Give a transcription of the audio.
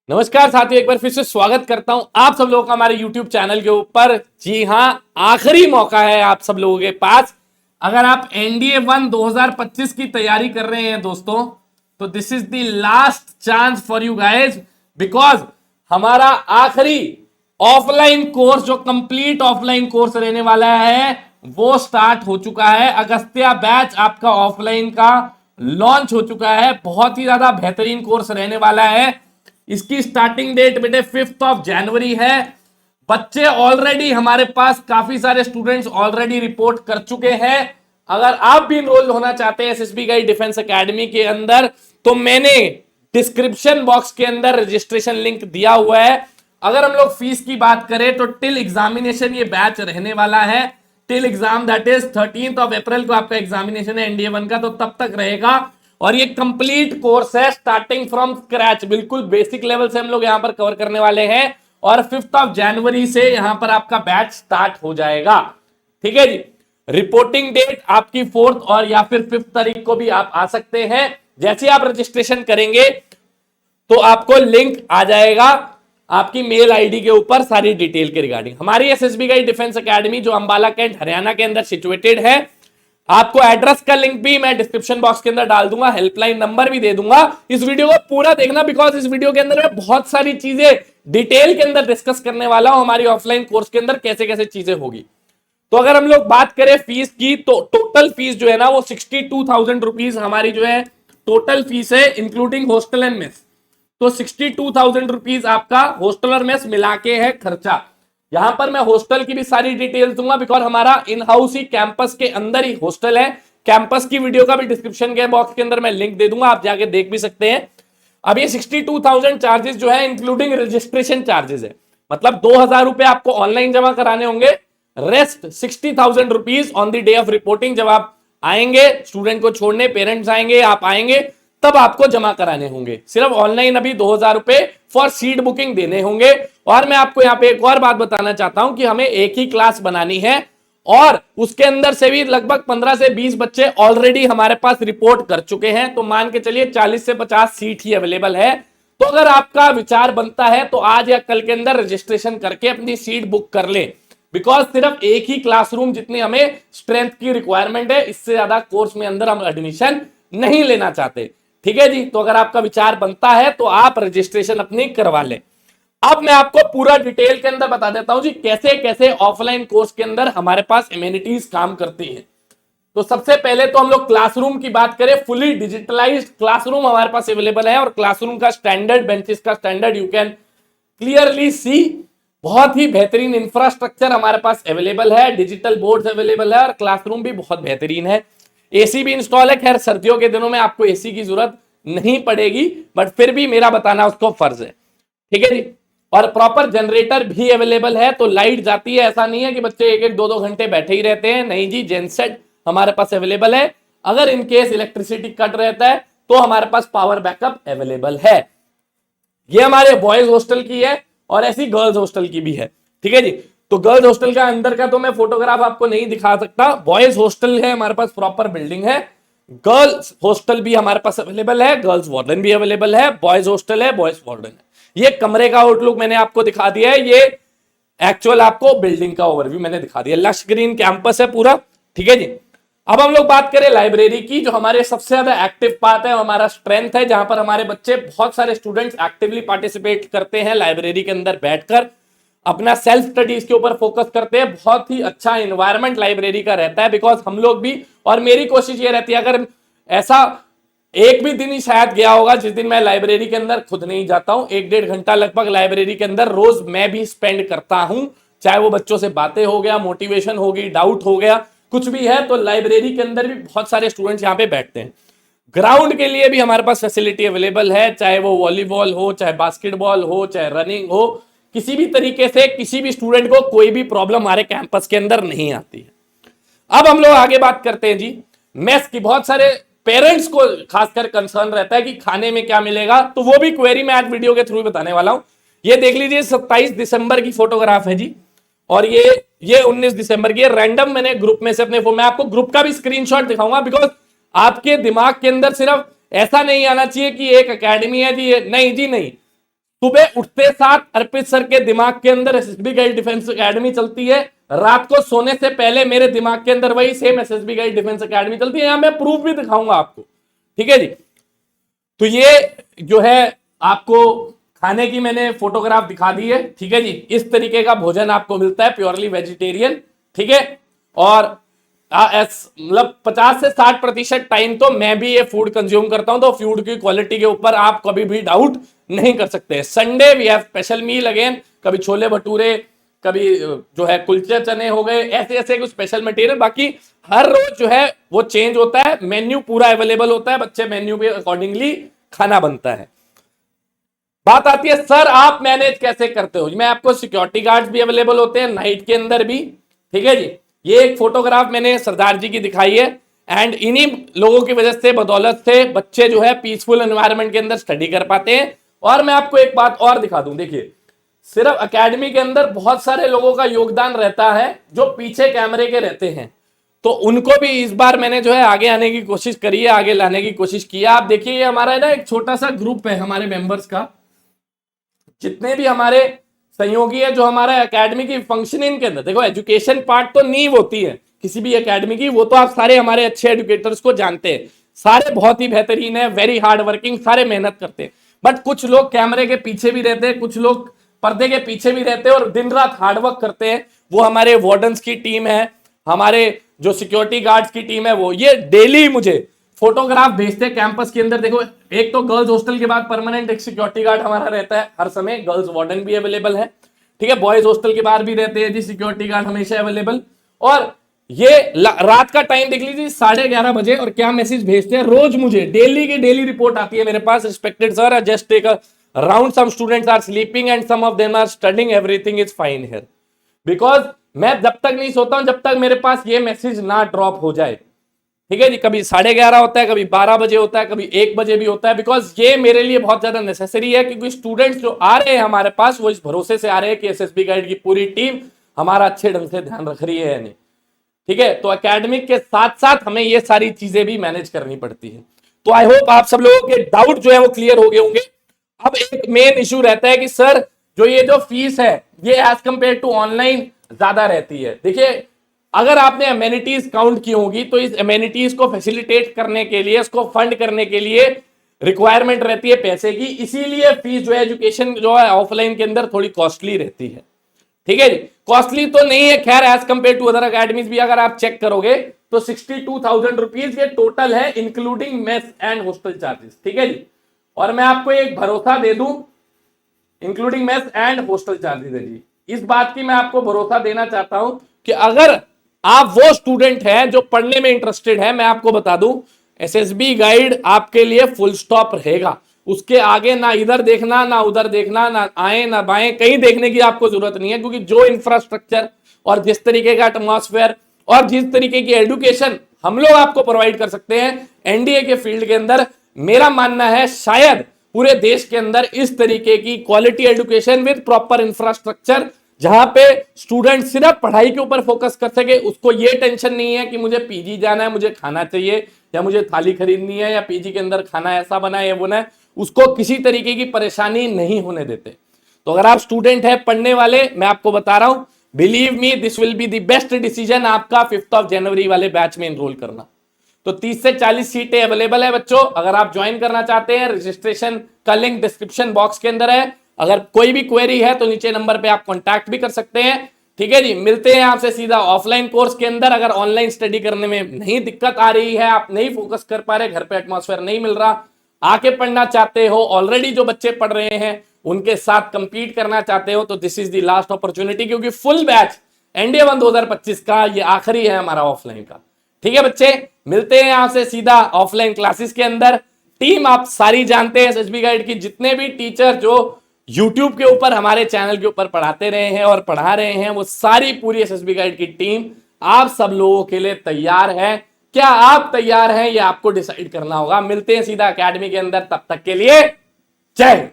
नमस्कार साथियों, एक बार फिर से स्वागत करता हूं आप सब लोगों का हमारे YouTube चैनल के ऊपर। जी हां, आखिरी मौका है आप सब लोगों के पास। अगर आप एनडीए 1 2025 की तैयारी कर रहे हैं दोस्तों, तो this is the last chance for you guys, because हमारा आखिरी ऑफलाइन कोर्स जो कंप्लीट ऑफलाइन कोर्स रहने वाला है वो स्टार्ट हो चुका है। अगस्त्या बैच आपका ऑफलाइन का लॉन्च हो चुका है। बहुत ही ज्यादा बेहतरीन कोर्स रहने वाला है। इसकी स्टार्टिंग डेट बेटे 5 जनवरी है। बच्चे ऑलरेडी हमारे पास काफी सारे स्टूडेंट्स ऑलरेडी रिपोर्ट कर चुके हैं। अगर आप भी इनरोल होना चाहते हैं एसएसबी गाइड डिफेंस एकेडमी के अंदर, तो मैंने डिस्क्रिप्शन बॉक्स के अंदर रजिस्ट्रेशन लिंक दिया हुआ है। अगर हम लोग फीस की बात करें तो टिल एग्जामिनेशन ये बैच रहने वाला है। टिल एग्जाम दैट इज 13 अप्रैल को आपका एग्जामिनेशन है एनडीए 1 का, तो तब तक रहेगा। और ये कंप्लीट कोर्स है स्टार्टिंग फ्रॉम स्क्रैच, बिल्कुल बेसिक लेवल से हम लोग यहां पर कवर करने वाले हैं। और 5 जनवरी से यहां पर आपका बैच स्टार्ट हो जाएगा। ठीक है जी। रिपोर्टिंग डेट आपकी 4 और या फिर 5 तारीख को भी आप आ सकते हैं। जैसे आप रजिस्ट्रेशन करेंगे तो आपको लिंक आ जाएगा आपकी मेल आईडी के ऊपर सारी डिटेल के रिगार्डिंग। हमारी एसएसबी गाइड डिफेंस एकेडमी जो अंबाला कैंट हरियाणा के अंदर सिचुएटेड है, आपको एड्रेस का लिंक भी मैं डिस्क्रिप्शन बॉक्स के अंदर डाल दूंगा, हेल्पलाइन नंबर भी दे दूंगा। इस वीडियो को पूरा देखना, बिकॉज इस वीडियो के अंदर मैं बहुत सारी चीजें डिटेल के अंदर डिस्कस करने वाला हूं। हमारी ऑफलाइन कोर्स के अंदर कैसे कैसे चीजें होगी। तो अगर हम लोग बात करें फीस की, तो टोटल फीस जो है ना वो 62,000 रुपीज हमारी जो है टोटल फीस है, इंक्लूडिंग हॉस्टल एंड मेस। तो 62,000 रुपीज आपका हॉस्टल और मेस मिला के है खर्चा। यहां पर मैं हॉस्टल की भी सारी डिटेल्स दूंगा, बिकॉज हमारा इन हाउस ही कैंपस के अंदर ही हॉस्टल है। कैंपस की वीडियो का भी डिस्क्रिप्शन के बॉक्स के अंदर मैं लिंक दे दूंगा, आप जाके देख भी सकते हैं। अब ये 62,000 चार्जेस जो है इंक्लूडिंग रजिस्ट्रेशन चार्जेस है, मतलब 2,000 रुपए आपको ऑनलाइन जमा कराने होंगे। Rest 60,000 rupees on the day of reporting, जब आप आएंगे स्टूडेंट को छोड़ने, पेरेंट्स आएंगे, आप आएंगे, तब आपको जमा कराने होंगे। सिर्फ ऑनलाइन अभी 2,000 रुपए फॉर सीट बुकिंग देने होंगे। और मैं आपको यहां पे एक और बात बताना चाहता हूं कि हमें एक ही क्लास बनानी है और उसके अंदर से भी लगभग 15 से 20 बच्चे ऑलरेडी हमारे पास रिपोर्ट कर चुके हैं। तो मान के चलिए 40 से 50 सीट ही अवेलेबल है। तो अगर आपका विचार बनता है तो आज या कल के अंदर रजिस्ट्रेशन करके अपनी सीट बुक कर ले, बिकॉज सिर्फ एक ही क्लासरूम जितनी हमें स्ट्रेंथ की रिक्वायरमेंट है, इससे ज्यादा कोर्स में अंदर हम एडमिशन नहीं लेना चाहते। ठीक है जी। तो अगर आपका विचार बनता है तो आप रजिस्ट्रेशन अपनी करवा लें। अब मैं आपको पूरा डिटेल के अंदर बता देता हूं जी कैसे कैसे ऑफलाइन कोर्स के अंदर हमारे पास एमिनिटीज काम करती हैं। तो सबसे पहले तो हम लोग क्लासरूम की बात करें, फुली डिजिटलाइज्ड क्लासरूम हमारे पास अवेलेबल है। और क्लासरूम का स्टैंडर्ड, बेंचेस का standard you can clearly see. बहुत ही बेहतरीन इंफ्रास्ट्रक्चर हमारे पास अवेलेबल है, डिजिटल बोर्ड्स अवेलेबल है और क्लासरूम भी बहुत बेहतरीन है। एसी भी इंस्टॉल है। खैर सर्दियों के दिनों में आपको एसी की जरूरत नहीं पड़ेगी, बट फिर भी मेरा बताना उसको फर्ज है। ठीक है जी। और प्रॉपर जनरेटर भी अवेलेबल है, तो लाइट जाती है ऐसा नहीं है कि बच्चे 1-1, 2-2 घंटे बैठे ही रहते हैं। नहीं जी, जेनसेट हमारे पास अवेलेबल है। अगर इनकेस इलेक्ट्रिसिटी कट रहता है तो हमारे पास पावर बैकअप अवेलेबल है। ये हमारे बॉयज हॉस्टल की है और ऐसी गर्ल्स हॉस्टल की भी है। ठीक है जी। तो गर्ल्स हॉस्टल का अंदर का तो मैं फोटोग्राफ आपको नहीं दिखा सकता। बॉयज हॉस्टल है हमारे पास, प्रॉपर बिल्डिंग है। गर्ल्स हॉस्टल भी हमारे पास अवेलेबल है, गर्ल्स वार्डन भी अवेलेबल है, बॉयज हॉस्टल है, बॉयज वार्डन है। ये कमरे का आउटलुक मैंने आपको दिखा दिया है। ये एक्चुअल आपको बिल्डिंग का ओवरव्यू मैंने दिखा दिया। लक्स ग्रीन कैंपस है पूरा। ठीक है जी। अब हम लोग बात करें लाइब्रेरी की, जो हमारे सबसे ज्यादा एक्टिव पार्ट है, हमारा स्ट्रेंथ है, जहां पर हमारे बच्चे, बहुत सारे स्टूडेंट्स एक्टिवली पार्टिसिपेट करते हैं लाइब्रेरी के अंदर बैठकर, अपना सेल्फ स्टडीज के ऊपर फोकस करते हैं। बहुत ही अच्छा एनवायरनमेंट लाइब्रेरी का रहता है, बिकॉज हम लोग भी, और मेरी कोशिश ये रहती है, अगर ऐसा एक भी दिन ही शायद गया होगा जिस दिन मैं लाइब्रेरी के अंदर खुद नहीं जाता हूं, 1-1.5 घंटा लगभग लाइब्रेरी के अंदर रोज मैं भी स्पेंड करता हूं। चाहे वो बच्चों से बातें हो गया, मोटिवेशन होगी, डाउट हो गया, कुछ भी है, तो लाइब्रेरी के अंदर भी बहुत सारे स्टूडेंट्स यहाँ पे बैठते हैं। ग्राउंड के लिए भी हमारे पास फैसिलिटी अवेलेबल है, चाहे वो वॉलीबॉल हो, चाहे बास्केटबॉल हो, चाहे रनिंग हो, किसी भी तरीके से किसी भी स्टूडेंट को कोई भी प्रॉब्लम हमारे कैंपस के अंदर नहीं आती है। अब हम लोग आगे बात करते हैं जी मेस की। बहुत सारे पेरेंट्स को खासकर कंसर्न रहता है कि खाने में क्या मिलेगा, तो वो भी क्वेरी मैं आज वीडियो के थ्रू बताने वाला हूं। ये देख लीजिए, 27 दिसंबर की फोटोग्राफ है जी, और ये 19 दिसंबर की रैंडम मैंने ग्रुप में से अपने फोन, मैं आपको ग्रुप का भी स्क्रीनशॉट दिखाऊंगा, बिकॉज आपके दिमाग के अंदर सिर्फ ऐसा नहीं आना चाहिए कि एक एकेडमी है जी, नहीं जी नहीं, सुबह उठते साथ अर्पित सर के दिमाग के अंदर एसएसबी गाइड डिफेंस एकेडमी चलती है, रात को सोने से पहले मेरे दिमाग के अंदर वही same SSB guide defence academy चलती है। यहां मैं प्रूफ भी दिखाऊंगा आपको, ठीक है जी। तो ये जो है आपको खाने की मैंने फोटोग्राफ दिखा दी है, ठीक है जी। इस तरीके का भोजन आपको मिलता है, प्योरली वेजिटेरियन, ठीक है। और मतलब 50 से 60% टाइम तो मैं भी ये फूड कंज्यूम करता हूं, तो फूड की क्वालिटी के ऊपर आप कभी भी डाउट नहीं कर सकते। Sunday we have special meal again, कभी छोले भटूरे, कभी जो है कुलचे चने हो गए, ऐसे ऐसे कुछ स्पेशल मटेरियल। बाकी हर रोज जो है वो चेंज होता है, मेन्यू पूरा अवेलेबल होता है, बच्चे मेन्यू के अकॉर्डिंगली खाना बनता है। बात आती है सर आप मैनेज कैसे करते हो? मैं आपको सिक्योरिटी गार्ड्स भी अवेलेबल होते हैं नाइट के अंदर भी, ठीक है जी। ये एक फोटोग्राफ मैंने सरदार जी की दिखाई है, एंड इन्हीं लोगों की वजह से, बदौलत से बच्चे जो है पीसफुल एनवायरनमेंट के अंदर स्टडी कर पाते हैं। और मैं आपको एक बात और दिखा दूं, देखिए सिर्फ एकेडमी के अंदर बहुत सारे लोगों का योगदान रहता है जो पीछे कैमरे के रहते हैं, तो उनको भी इस बार मैंने जो है आगे आने की कोशिश करी है, आगे लाने की कोशिश की है। आप देखिए ये हमारा ना एक छोटा सा ग्रुप है हमारे मेंबर्स का, जितने भी हमारे सहयोगी है जो हमारा एकेडमी की फंक्शनिंग के अंदर, देखो एजुकेशन पार्ट तो नींव होती है किसी भी एकेडमी की, वो तो आप सारे हमारे अच्छे एजुकेटर्स को जानते हैं, सारे बहुत ही बेहतरीन है, वेरी हार्ड वर्किंग, सारे मेहनत करते हैं। बट कुछ लोग कैमरे के पीछे भी रहते हैं, कुछ लोग पर्दे के पीछे भी रहते हैं और दिन रात हार्डवर्क करते हैं। वो हमारे वार्डन्स की टीम है, हमारे जो सिक्योरिटी गार्ड्स की टीम है, वो ये डेली मुझे फोटोग्राफ भेजते हैं कैंपस के अंदर। देखो एक तो गर्ल्स हॉस्टल के बाद परमानेंट एक सिक्योरिटी गार्ड हमारा रहता है हर समय, गर्ल्स वार्डन भी अवेलेबल है, ठीक है। बॉयज हॉस्टल के बाहर भी रहते हैं जी सिक्योरिटी गार्ड हमेशा अवेलेबल। और ये रात का टाइम देख लीजिए 11:30 बजे, और क्या मैसेज भेजते हैं रोज, मुझे डेली की डेली रिपोर्ट आती है मेरे पास। Respected sir, just take a round, some students are sleeping and some of them are studying, everything is fine here. Because मैं जब तक नहीं सोता हूं जब तक मेरे पास ये मैसेज ना ड्रॉप हो जाए, ठीक है जी। कभी 11:30 होता है, कभी 12 बजे होता है, कभी 1 बजे भी होता है, बिकॉज ये मेरे लिए बहुत ज्यादा नेसेसरी है, क्योंकि स्टूडेंट्स जो आ रहे हैं हमारे पास वो इस भरोसे से आ रहे हैं कि एसएसबी गाइड की पूरी टीम हमारा अच्छे ढंग से ध्यान रख रही है या नहीं, ठीक है। तो एकेडमिक के साथ साथ हमें ये सारी चीजें भी मैनेज करनी पड़ती है। तो आई होप आप सब लोगों के डाउट जो है वो क्लियर हो गए होंगे। अब एक मेन इशू रहता है कि सर जो फीस है ये एज कंपेयर टू ऑनलाइन ज्यादा रहती है। देखिए अगर आपने अमेनिटीज काउंट की होगी तो इस अमेनिटीज को फैसिलिटेट करने के लिए, इसको फंड करने के लिए रिक्वायरमेंट रहती है पैसे की, इसीलिए फीस जो है एजुकेशन जो है ऑफलाइन के अंदर थोड़ी कॉस्टली रहती है, ठीक है जी। कॉस्टली तो नहीं है खैर, as compare to other academies भी अगर आप चेक करोगे तो 62,000 रुपीज ये टोटल है, including mess and hostel charges, ठीक है जी। और मैं आपको एक भरोसा दे दूं, including mess and hostel charges है जी, इस बात की मैं आपको भरोसा देना चाहता हूं कि अगर आप वो स्टूडेंट हैं जो पढ़ने में इंटरेस्टेड है, मैं आपको बता दूं एसएसबी गाइड आपके लिए फुल स्टॉप रहेगा। उसके आगे ना इधर देखना ना उधर देखना, ना आए ना बाएं, कहीं देखने की आपको जरूरत नहीं है, क्योंकि जो इंफ्रास्ट्रक्चर और जिस तरीके का एटमॉस्फेयर और जिस तरीके की एजुकेशन हम लोग आपको प्रोवाइड कर सकते हैं एनडीए के फील्ड के अंदर, मेरा मानना है शायद पूरे देश के अंदर इस तरीके की quality education with proper infrastructure, जहां पे स्टूडेंट सिर्फ पढ़ाई के ऊपर फोकस कर सके, उसको ये टेंशन नहीं है कि मुझे पीजी जाना है, मुझे खाना चाहिए, या मुझे थाली खरीदनी है, या पीजी के अंदर खाना ऐसा बना है वो ना, उसको किसी तरीके की परेशानी नहीं होने देते। तो अगर आप स्टूडेंट है पढ़ने वाले, मैं आपको बता रहा हूं, believe me this will be the best decision आपका 5 जनवरी वाले बैच में एनरोल करना। तो 30 से 40 सीटें अवेलेबल है बच्चों, अगर आप ज्वाइन करना चाहते हैं रजिस्ट्रेशन का लिंक डिस्क्रिप्शन बॉक्स के अंदर है। अगर कोई भी क्वेरी है तो नीचे नंबर पे आप कांटेक्ट भी कर सकते हैं, ठीक है जी। मिलते हैं आपसे सीधा ऑफलाइन कोर्स के अंदर। अगर ऑनलाइन स्टडी करने में नहीं दिक्कत आ रही है, आप नहीं फोकस कर पा रहे, घर पे एटमॉस्फेयर नहीं मिल रहा, आके पढ़ना चाहते हो, ऑलरेडी जो बच्चे पढ़ रहे हैं उनके साथ कंपीट करना चाहते हो, तो this is the last opportunity, क्योंकि फुल बैच एनडीए 1 2025 का ये आखिरी है हमारा ऑफलाइन का, ठीक है बच्चे। मिलते हैं आपसे सीधा ऑफलाइन क्लासेस के अंदर। टीम आप सारी जानते हैं एसएसबी गाइड की, जितने भी टीचर जो YouTube के ऊपर हमारे चैनल के ऊपर पढ़ाते रहे हैं और पढ़ा रहे हैं, वो सारी पूरी एसएसबी गाइड की टीम आप सब लोगों के लिए तैयार है। क्या आप तैयार हैं ये आपको डिसाइड करना होगा। मिलते हैं सीधा एकेडमी के अंदर, तब तक के लिए जय हिंद।